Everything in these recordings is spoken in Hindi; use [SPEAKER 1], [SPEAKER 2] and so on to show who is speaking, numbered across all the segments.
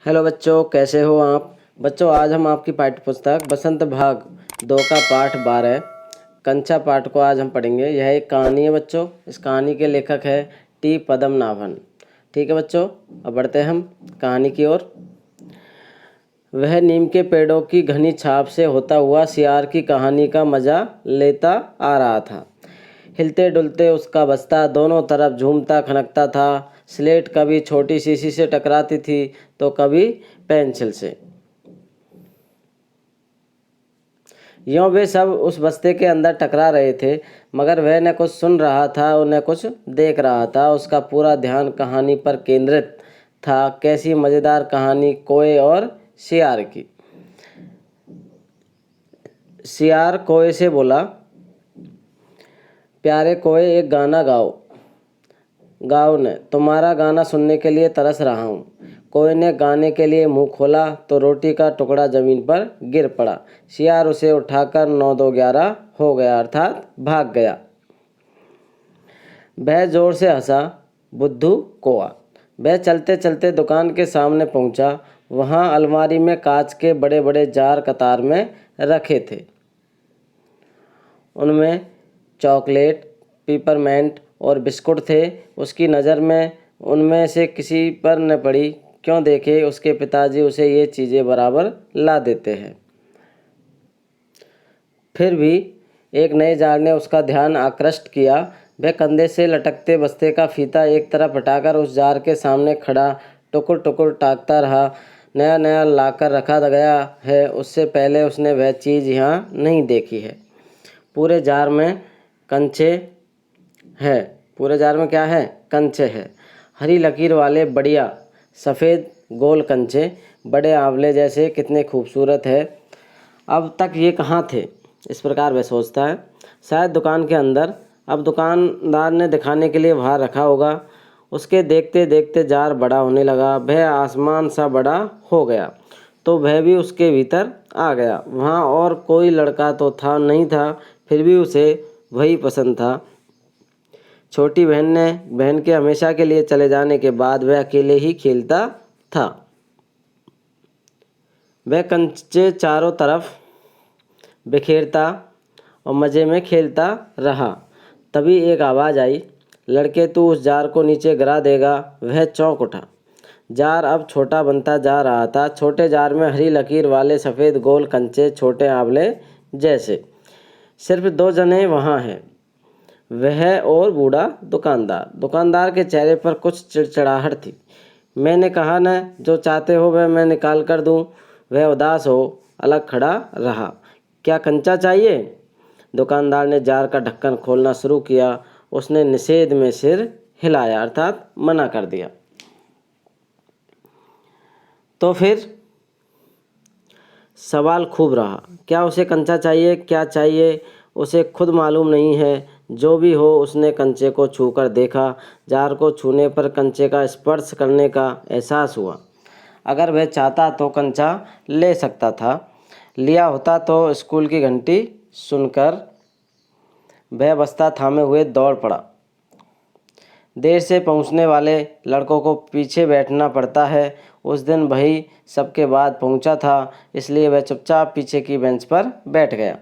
[SPEAKER 1] हेलो बच्चों, कैसे हो आप। बच्चों, आज हम आपकी पाठ्य पुस्तक बसंत भाग 2 का पाठ 12 कंचा पाठ को आज हम पढ़ेंगे। यह एक कहानी है बच्चों। इस कहानी के लेखक है टी पद्मनाभन। ठीक है बच्चों, अब बढ़ते हैं हम कहानी की ओर। वह नीम के पेड़ों की घनी छाप से होता हुआ सियार की कहानी का मजा लेता आ रहा था। हिलते डुलते उसका बस्ता दोनों तरफ झूमता खनकता था। स्लेट कभी छोटी शीशी से टकराती थी तो कभी पेंसिल से। यों वे सब उस बस्ते के अंदर टकरा रहे थे, मगर वह न कुछ सुन रहा था और न कुछ देख रहा था। उसका पूरा ध्यान कहानी पर केंद्रित था। कैसी मज़ेदार कहानी कोए और सियार की। सियार कोए से बोला, प्यारे कोए, एक गाना गाओ। गाओ ने, तुम्हारा गाना सुनने के लिए तरस रहा हूँ। कोए ने गाने के लिए मुंह खोला तो रोटी का टुकड़ा जमीन पर गिर पड़ा। सियार उसे उठाकर 9 2 11 हो गया, अर्थात भाग गया। वह जोर से हंसा, बुद्धू कोआ। वह चलते चलते दुकान के सामने पहुंचा। वहां अलमारी में कांच के बड़े बड़े जार कतार में रखे थे। उनमें चॉकलेट, पिपरमेंट और बिस्कुट थे। उसकी नज़र में उनमें से किसी पर न पड़ी। क्यों देखे, उसके पिताजी उसे ये चीज़ें बराबर ला देते हैं। फिर भी एक नए जार ने उसका ध्यान आकृष्ट किया। वह कंधे से लटकते बस्ते का फीता एक तरफ हटाकर उस जार के सामने खड़ा टुकुर टुकुर ताकता रहा। नया नया लाकर रखा गया है, उससे पहले उसने वह चीज़ यहाँ नहीं देखी है। पूरे जार में कंचे है। पूरे जार में क्या है? कंचे है। हरी लकीर वाले बढ़िया सफ़ेद गोल कंचे, बड़े आंवले जैसे, कितने खूबसूरत है। अब तक ये कहाँ थे? इस प्रकार वह सोचता है। शायद दुकान के अंदर। अब दुकानदार ने दिखाने के लिए बाहर रखा होगा। उसके देखते देखते जार बड़ा होने लगा। वह आसमान सा बड़ा हो गया तो वह भी उसके भीतर आ गया। वहाँ और कोई लड़का तो था नहीं था, फिर भी उसे वही पसंद था। छोटी बहन के हमेशा के लिए चले जाने के बाद वह अकेले ही खेलता था। वह कंचे चारों तरफ बिखेरता और मज़े में खेलता रहा। तभी एक आवाज़ आई, लड़के, तू उस जार को नीचे गिरा देगा। वह चौंक उठा। जार अब छोटा बनता जा रहा था। छोटे जार में हरी लकीर वाले सफ़ेद गोल कंचे, छोटे आंवले जैसे। सिर्फ 2 जने वहाँ हैं, वह और बूढ़ा दुकानदार। दुकानदार के चेहरे पर कुछ चिड़चिड़ाहट थी। मैंने कहा न, जो चाहते हो वह मैं निकाल कर दूँ। वह उदास हो अलग खड़ा रहा। क्या कंचा चाहिए? दुकानदार ने जार का ढक्कन खोलना शुरू किया। उसने निषेध में सिर हिलाया, अर्थात मना कर दिया। तो फिर सवाल खूब रहा, क्या उसे कंचा चाहिए? क्या चाहिए उसे खुद मालूम नहीं है। जो भी हो, उसने कंचे को छूकर देखा। जार को छूने पर कंचे का स्पर्श करने का एहसास हुआ। अगर वह चाहता तो कंचा ले सकता था। लिया होता तो स्कूल की घंटी सुनकर वह बस्ता थामे हुए दौड़ पड़ा। देर से पहुंचने वाले लड़कों को पीछे बैठना पड़ता है। उस दिन वही सबके बाद पहुंचा था, इसलिए वह चुपचाप पीछे की बेंच पर बैठ गया।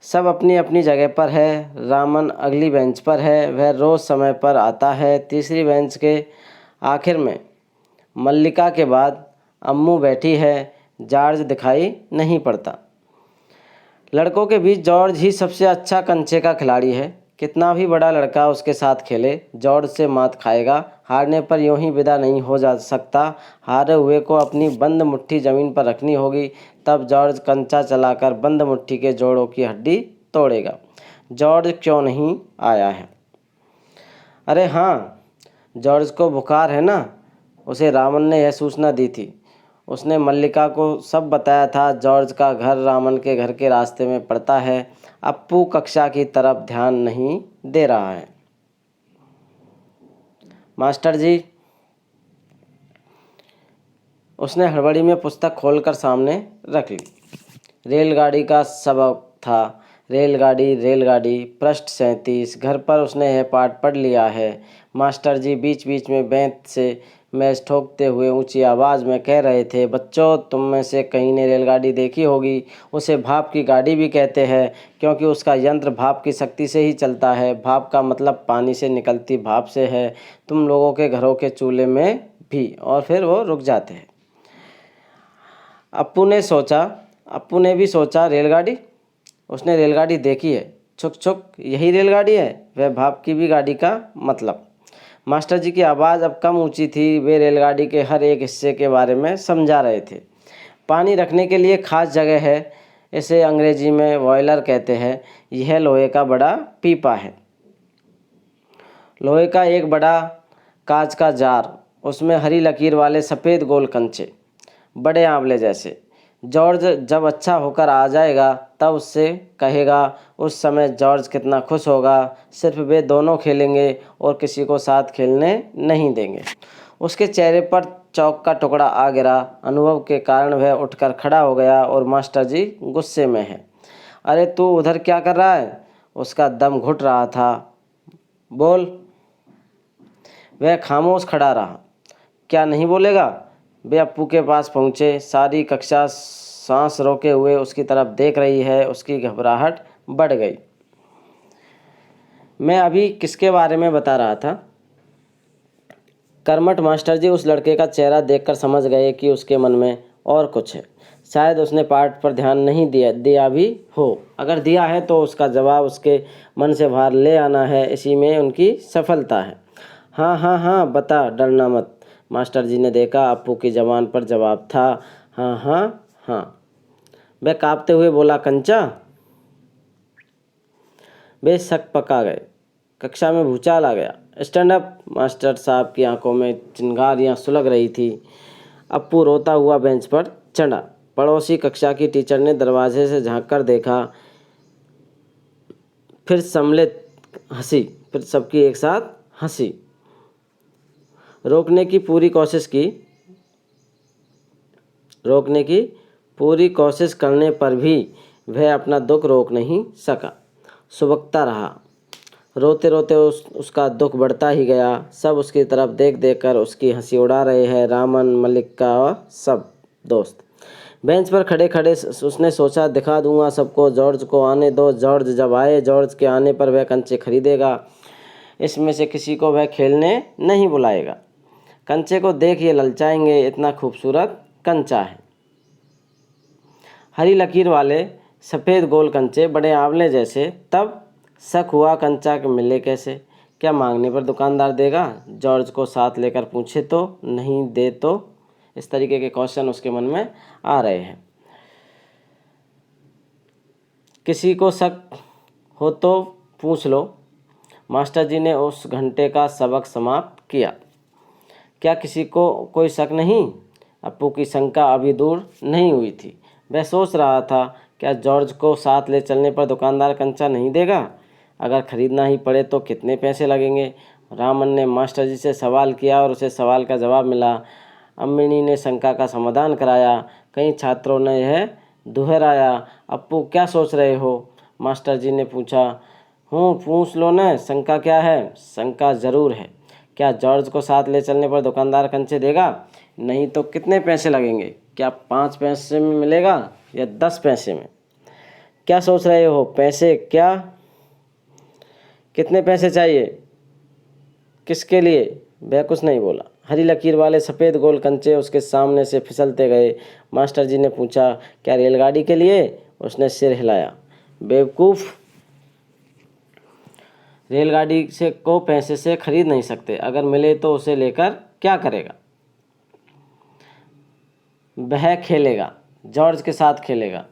[SPEAKER 1] सब अपनी अपनी जगह पर है। रामन अगली बेंच पर है। वह रोज़ समय पर आता है। तीसरी बेंच के आखिर में मल्लिका के बाद अम्मू बैठी है। जॉर्ज दिखाई नहीं पड़ता। लड़कों के बीच जॉर्ज ही सबसे अच्छा कंचे का खिलाड़ी है। कितना भी बड़ा लड़का उसके साथ खेले, जॉर्ज से मात खाएगा। हारने पर यूं ही विदा नहीं हो जा सकता। हारे हुए को अपनी बंद मुट्ठी ज़मीन पर रखनी होगी, तब जॉर्ज कंचा चलाकर बंद मुट्ठी के जोड़ों की हड्डी तोड़ेगा। जॉर्ज क्यों नहीं आया है? अरे हाँ, जॉर्ज को बुखार है ना। उसे रामन ने यह सूचना दी थी। उसने मल्लिका को सब बताया था। जॉर्ज का घर रामन के घर के रास्ते में पड़ता है। अप्पू कक्षा की तरफ ध्यान नहीं दे रहा है। मास्टर जी, उसने हड़बड़ी में पुस्तक खोलकर सामने रख ली। रेलगाड़ी का सबक था। रेलगाड़ी रेलगाड़ी, पृष्ठ 37। घर पर उसने यह पाठ पढ़ लिया है। मास्टर जी बीच बीच में बेंच से मैच ठोकते हुए ऊंची आवाज़ में कह रहे थे, बच्चों तुम में से कहीं ने रेलगाड़ी देखी होगी। उसे भाप की गाड़ी भी कहते हैं क्योंकि उसका यंत्र भाप की शक्ति से ही चलता है। भाप का मतलब पानी से निकलती भाप से है। तुम लोगों के घरों के चूल्हे में भी। और फिर वो रुक जाते हैं। अप्पू ने भी सोचा रेलगाड़ी। उसने रेलगाड़ी देखी है। छुक छुक, यही रेलगाड़ी है। वह भाप की भी गाड़ी का मतलब। मास्टर जी की आवाज़ अब कम ऊंची थी। वे रेलगाड़ी के हर एक हिस्से के बारे में समझा रहे थे। पानी रखने के लिए खास जगह है, इसे अंग्रेजी में बॉयलर कहते हैं। यह लोहे का बड़ा पीपा है, लोहे का एक बड़ा कांच का जार, उसमें हरी लकीर वाले सफ़ेद गोल कंचे, बड़े आंवले जैसे। जॉर्ज जब अच्छा होकर आ जाएगा तब उससे कहेगा। उस समय जॉर्ज कितना खुश होगा। सिर्फ वे दोनों खेलेंगे और किसी को साथ खेलने नहीं देंगे। उसके चेहरे पर चौक का टुकड़ा आ गिरा। अनुभव के कारण वह उठकर खड़ा हो गया और मास्टर जी गुस्से में है। अरे तू उधर क्या कर रहा है? उसका दम घुट रहा था। बोल। वह खामोश खड़ा रहा। क्या नहीं बोलेगा? वे अप्पू के पास पहुँचे। सारी कक्षा सांस रोके हुए उसकी तरफ देख रही है। उसकी घबराहट बढ़ गई। मैं अभी किसके बारे में बता रहा था? कर्मठ मास्टर जी उस लड़के का चेहरा देखकर समझ गए कि उसके मन में और कुछ है। शायद उसने पाठ पर ध्यान नहीं दिया भी हो। अगर दिया है तो उसका जवाब उसके मन से बाहर ले आना है। इसी में उनकी सफलता है। हाँ हाँ हाँ, बता, डरना मत। मास्टर जी ने देखा। अप्पू की ज़बान पर जवाब था हाँ हाँ हाँ। वह काँपते हुए बोला, कंचा। वे शक पका गए। कक्षा में भूचाल आ गया। Stand up. मास्टर साहब की आंखों में चिंगारियां सुलग रही थी। अप्पू रोता हुआ बेंच पर चढ़ा। पड़ोसी कक्षा की टीचर ने दरवाजे से झांक कर देखा। फिर सम्मिलित हंसी। फिर सबकी एक साथ हंसी। रोकने की पूरी कोशिश करने पर भी वह अपना दुख रोक नहीं सका। सुबकता रहा। रोते रोते उसका दुख बढ़ता ही गया। सब उसकी तरफ देख देख कर उसकी हंसी उड़ा रहे हैं। रामन, मल्लिका और सब दोस्त। बेंच पर खड़े खड़े उसने सोचा, दिखा दूंगा सबको। जॉर्ज को आने दो। जॉर्ज जब आए, जॉर्ज के आने पर वह कंचे खरीदेगा। इसमें से किसी को वह खेलने नहीं बुलाएगा। कंचे को देख ये ललचाएंगे, इतना खूबसूरत कंचा है। हरी लकीर वाले सफ़ेद गोल कंचे, बड़े आंवले जैसे। तब शक हुआ, कंचा के मिले कैसे? क्या मांगने पर दुकानदार देगा? जॉर्ज को साथ लेकर पूछे तो? नहीं दे तो? इस तरीके के क्वेश्चन उसके मन में आ रहे हैं। किसी को शक हो तो पूछ लो। मास्टर जी ने उस घंटे का सबक समाप्त किया। क्या किसी को कोई शक नहीं? अप्पू की शंका अभी दूर नहीं हुई थी। वह सोच रहा था, क्या जॉर्ज को साथ ले चलने पर दुकानदार कंचा नहीं देगा? अगर खरीदना ही पड़े तो कितने पैसे लगेंगे? रामन ने मास्टर जी से सवाल किया और उसे सवाल का जवाब मिला। अम्मिनी ने शंका का समाधान कराया। कई छात्रों ने यह दोहराया। अप्पू क्या सोच रहे हो? मास्टर जी ने पूछा। पूछ लो न, शंका क्या है? शंका ज़रूर है। क्या जॉर्ज को साथ ले चलने पर दुकानदार कंचे देगा? नहीं तो कितने पैसे लगेंगे? क्या 5 पैसे में मिलेगा या 10 पैसे में? क्या सोच रहे हो? पैसे क्या? कितने पैसे चाहिए? किसके लिए? वह कुछ नहीं बोला। हरी लकीर वाले सफ़ेद गोल कंचे उसके सामने से फिसलते गए। मास्टर जी ने पूछा, क्या रेलगाड़ी के लिए? उसने सिर हिलाया। बेवकूफ़, रेलगाड़ी से को पैसे से खरीद नहीं सकते। अगर मिले तो उसे लेकर क्या करेगा? वह खेलेगा, जॉर्ज के साथ खेलेगा।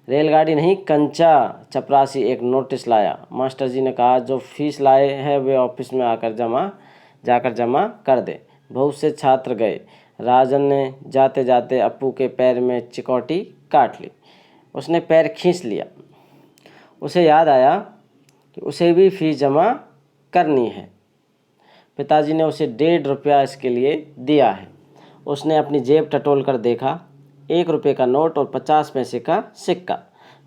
[SPEAKER 1] रेलगाड़ी नहीं, कंचा। चपरासी एक नोटिस लाया। मास्टर जी ने कहा, जो फीस लाए हैं वे ऑफिस में जाकर जमा कर दे। बहुत से छात्र गए। राजन ने जाते जाते अप्पू के पैर में चिकोटी काट ली। उसने पैर खींच लिया। उसे याद आया कि उसे भी फीस जमा करनी है। पिताजी ने उसे 1.5 रुपया इसके लिए दिया है। उसने अपनी जेब टटोल कर देखा। 1 रुपये का नोट और 50 पैसे का सिक्का।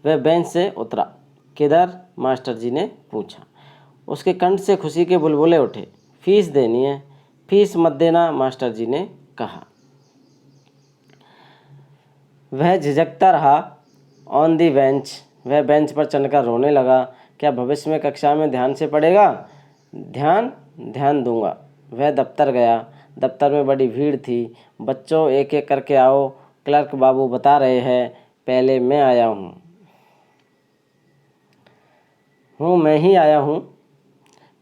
[SPEAKER 1] वह बेंच से उतरा। किधर? मास्टर जी ने पूछा। उसके कंठ से खुशी के बुलबुले उठे। फीस देनी है। फीस मत देना, मास्टर जी ने कहा। वह झिझकता रहा। ऑन दी बेंच, वह बेंच पर चढ़कर रोने लगा। क्या भविष्य में कक्षा में ध्यान से पढ़ेगा? ध्यान दूंगा। वह दफ्तर गया। दफ्तर में बड़ी भीड़ थी। बच्चों, एक एक करके आओ, क्लर्क बाबू बता रहे हैं। पहले मैं आया हूँ, मैं ही आया हूँ।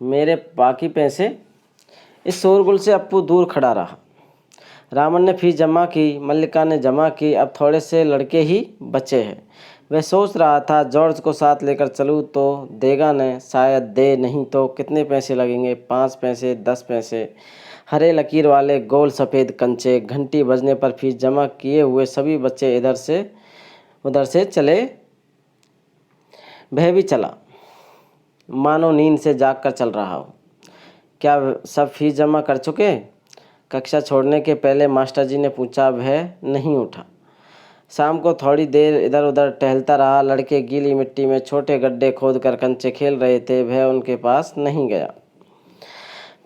[SPEAKER 1] मेरे बाकी पैसे? इस शोरगुल से अप्पू दूर खड़ा रहा। रामन ने फीस जमा की, मल्लिका ने जमा की, अब थोड़े से लड़के ही बचे हैं। वह सोच रहा था, जॉर्ज को साथ लेकर चलूँ तो देगा न, शायद दे, नहीं तो कितने पैसे लगेंगे? 5 पैसे, 10 पैसे। हरे लकीर वाले गोल सफ़ेद कंचे। घंटी बजने पर फीस जमा किए हुए सभी बच्चे इधर से उधर से चले। वह भी चला, मानो नींद से जाग कर चल रहा हो। क्या सब फीस जमा कर चुके? कक्षा छोड़ने के पहले मास्टर जी ने पूछा। वह नहीं उठा। शाम को थोड़ी देर इधर उधर टहलता रहा। लड़के गीली मिट्टी में छोटे गड्ढे खोदकर कंचे खेल रहे थे। वह उनके पास नहीं गया।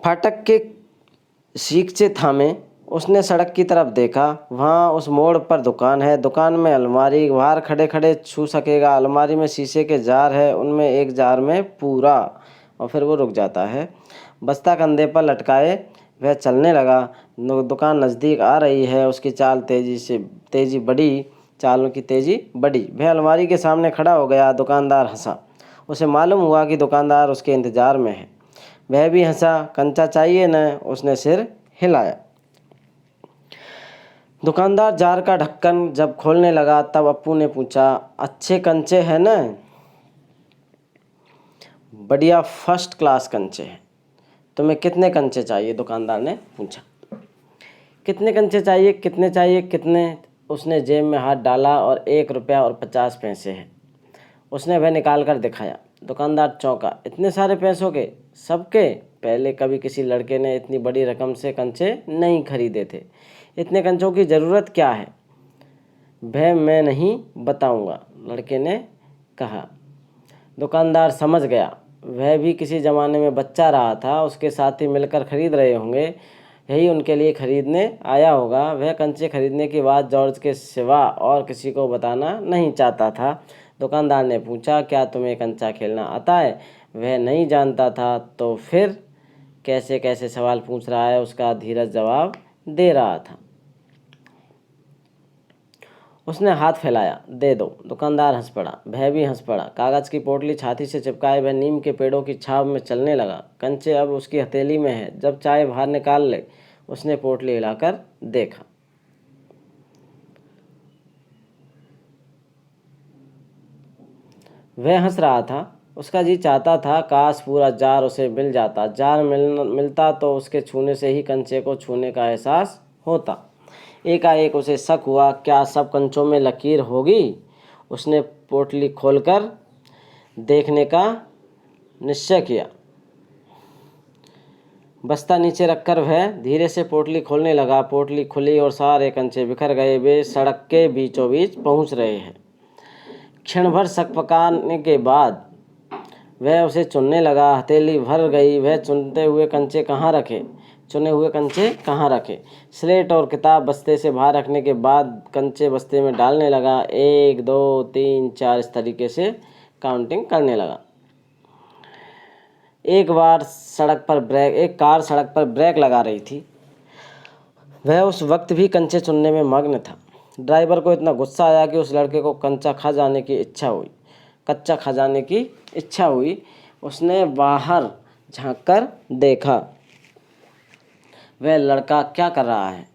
[SPEAKER 1] फाटक के सीखचे थामे उसने सड़क की तरफ देखा। वहाँ उस मोड़ पर दुकान है। दुकान में अलमारी, बाहर खड़े खड़े छू सकेगा। अलमारी में शीशे के जार है, उनमें एक जार में पूरा, और फिर वो रुक जाता है। बस्ता कंधे पर लटकाए वह चलने लगा। दुकान नज़दीक आ रही है। उसकी चालों की तेज़ी बढ़ी। वह अलमारी के सामने खड़ा हो गया। दुकानदार हंसा। उसे मालूम हुआ कि दुकानदार उसके इंतज़ार में है। वह भी हंसा। कंचा चाहिए न? उसने सिर हिलाया। दुकानदार जार का ढक्कन जब खोलने लगा तब अप्पू ने पूछा, अच्छे कंचे हैं न? बढ़िया, फर्स्ट क्लास कंचे हैं। तुम्हें कितने कंचे चाहिए? दुकानदार ने पूछा। कितने कंचे चाहिए? कितने चाहिए? कितने? उसने जेब में हाथ डाला और 1 रुपया और 50 पैसे हैं। उसने वह निकाल कर दिखाया। दुकानदार चौंका। इतने सारे पैसों के? सबके? पहले कभी किसी लड़के ने इतनी बड़ी रकम से कंचे नहीं खरीदे थे। इतने कंचों की ज़रूरत क्या है? वह मैं नहीं बताऊंगा, लड़के ने कहा। दुकानदार समझ गया। वह भी किसी ज़माने में बच्चा रहा था। उसके साथी मिलकर खरीद रहे होंगे, यही उनके लिए खरीदने आया होगा। वह कंचे खरीदने की बात जॉर्ज के सिवा और किसी को बताना नहीं चाहता था। दुकानदार ने पूछा, क्या तुम्हें कंचा खेलना आता है? वह नहीं जानता था। तो फिर कैसे कैसे सवाल पूछ रहा है, उसका धीरज जवाब दे रहा था। उसने हाथ फैलाया। दे दो। दुकानदार हंस पड़ा। वह भी हंस पड़ा। कागज़ की पोटली छाती से चिपकाए वह नीम के पेड़ों की छाव में चलने लगा। कंचे अब उसकी हथेली में है। जब चाहे बाहर निकाल ले। उसने पोटली हिलाकर देखा। वह हंस रहा था। उसका जी चाहता था काश पूरा जार उसे मिल जाता। जार मिलता तो उसके छूने से ही कंचे को छूने का एहसास होता। एकाएक उसे शक हुआ, क्या सब कंचों में लकीर होगी? उसने पोटली खोलकर देखने का निश्चय किया। बस्ता नीचे रखकर वह धीरे से पोटली खोलने लगा। पोटली खुली और सारे कंचे बिखर गए। वे सड़क के बीचों बीच पहुंच रहे हैं। क्षण भर शक पकाने के बाद वह उसे चुनने लगा। हथेली भर गई। वह चुने हुए कंचे कहाँ रखे? स्लेट और किताब बस्ते से बाहर रखने के बाद कंचे बस्ते में डालने लगा। 1 2 3 4 इस तरीके से काउंटिंग करने लगा। एक कार सड़क पर ब्रेक लगा रही थी। वह उस वक्त भी कंचे चुनने में मग्न था। ड्राइवर को इतना गुस्सा आया कि उस लड़के को कच्चा खा जाने की इच्छा हुई। उसने बाहर झांककर देखा। वह लड़का क्या कर रहा है?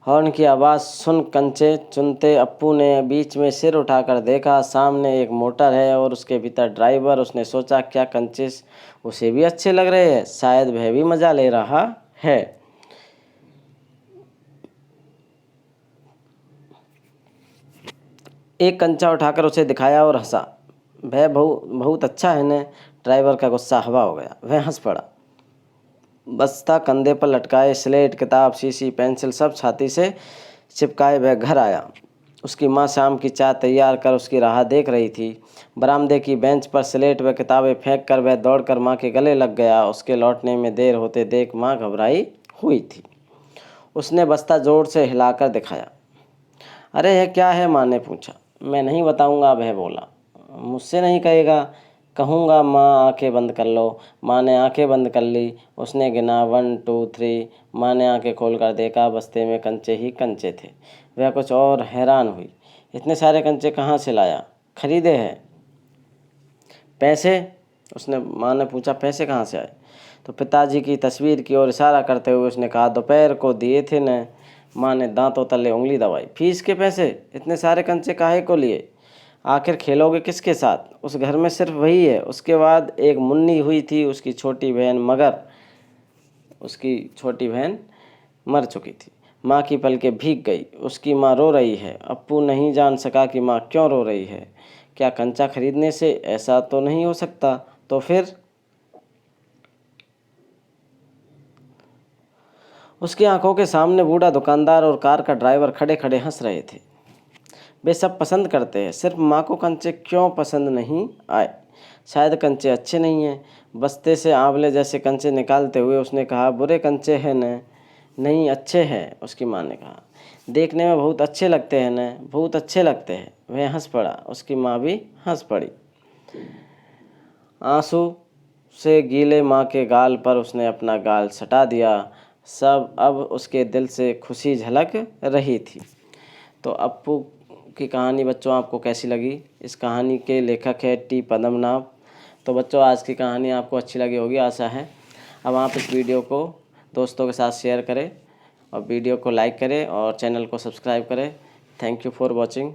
[SPEAKER 1] हॉर्न की आवाज़ सुन कंचे चुनते अप्पू ने बीच में सिर उठाकर देखा। सामने एक मोटर है और उसके भीतर ड्राइवर। उसने सोचा, क्या कंचे उसे भी अच्छे लग रहे हैं? शायद वह भी मज़ा ले रहा है। एक कंचा उठाकर उसे दिखाया और हंसा। वह बहुत अच्छा है न? ड्राइवर का गुस्सा हवा हो गया। वह हंस पड़ा। बस्ता कंधे पर लटकाए, स्लेट, किताब, शीशी, पेंसिल सब छाती से चिपकाए वह घर आया। उसकी माँ शाम की चाय तैयार कर उसकी राह देख रही थी। बरामदे की बेंच पर स्लेट व किताबें फेंक कर वह दौड़कर माँ के गले लग गया। उसके लौटने में देर होते देख माँ घबराई हुई थी। उसने बस्ता ज़ोर से हिलाकर दिखाया। अरे यह क्या है? माँ ने पूछा। मैं नहीं बताऊंगा, वह बोला। मुझसे नहीं कहेगा? कहूँगा माँ, आंखें बंद कर लो। माँ ने आंखें बंद कर ली। उसने गिना 1 2 3। माँ ने आंखें खोलकर देखा, बस्ते में कंचे ही कंचे थे। वह कुछ और हैरान हुई। इतने सारे कंचे कहाँ से लाया? खरीदे हैं। पैसे? उसने माँ ने पूछा, पैसे कहाँ से आए? तो पिताजी की तस्वीर की ओर इशारा करते हुए उसने कहा, दोपहर को दिए थे न। माँ ने दांतों तले उंगली दबाई। फीस के पैसे? इतने सारे कंचे काहे को लिए? आखिर खेलोगे किसके साथ? उस घर में सिर्फ वही है। उसके बाद एक मुन्नी हुई थी, उसकी छोटी बहन, मगर उसकी छोटी बहन मर चुकी थी। माँ की पलकें भीग गई। उसकी माँ रो रही है। अप्पू नहीं जान सका कि माँ क्यों रो रही है। क्या कंचा खरीदने से? ऐसा तो नहीं हो सकता। तो फिर? उसकी आंखों के सामने बूढ़ा दुकानदार और कार का ड्राइवर खड़े खड़े हंस रहे थे। वे सब पसंद करते हैं, सिर्फ माँ को कंचे क्यों पसंद नहीं आए? शायद कंचे अच्छे नहीं हैं। बस्ते से आंवले जैसे कंचे निकालते हुए उसने कहा, बुरे कंचे हैं न? नहीं, अच्छे हैं, उसकी माँ ने कहा। देखने में बहुत अच्छे लगते हैं न? बहुत अच्छे लगते हैं। वह हंस पड़ा। उसकी माँ भी हंस पड़ी। आंसू से गीले माँ के गाल पर उसने अपना गाल सटा दिया। सब अब उसके दिल से खुशी झलक रही थी। तो अप्पू की कहानी बच्चों आपको कैसी लगी? इस कहानी के लेखक है टी पद्मनाभ। तो बच्चों आज की कहानी आपको अच्छी लगी होगी, आशा है। अब आप इस वीडियो को दोस्तों के साथ शेयर करें और वीडियो को लाइक करें और चैनल को सब्सक्राइब करें। Thank you for watching.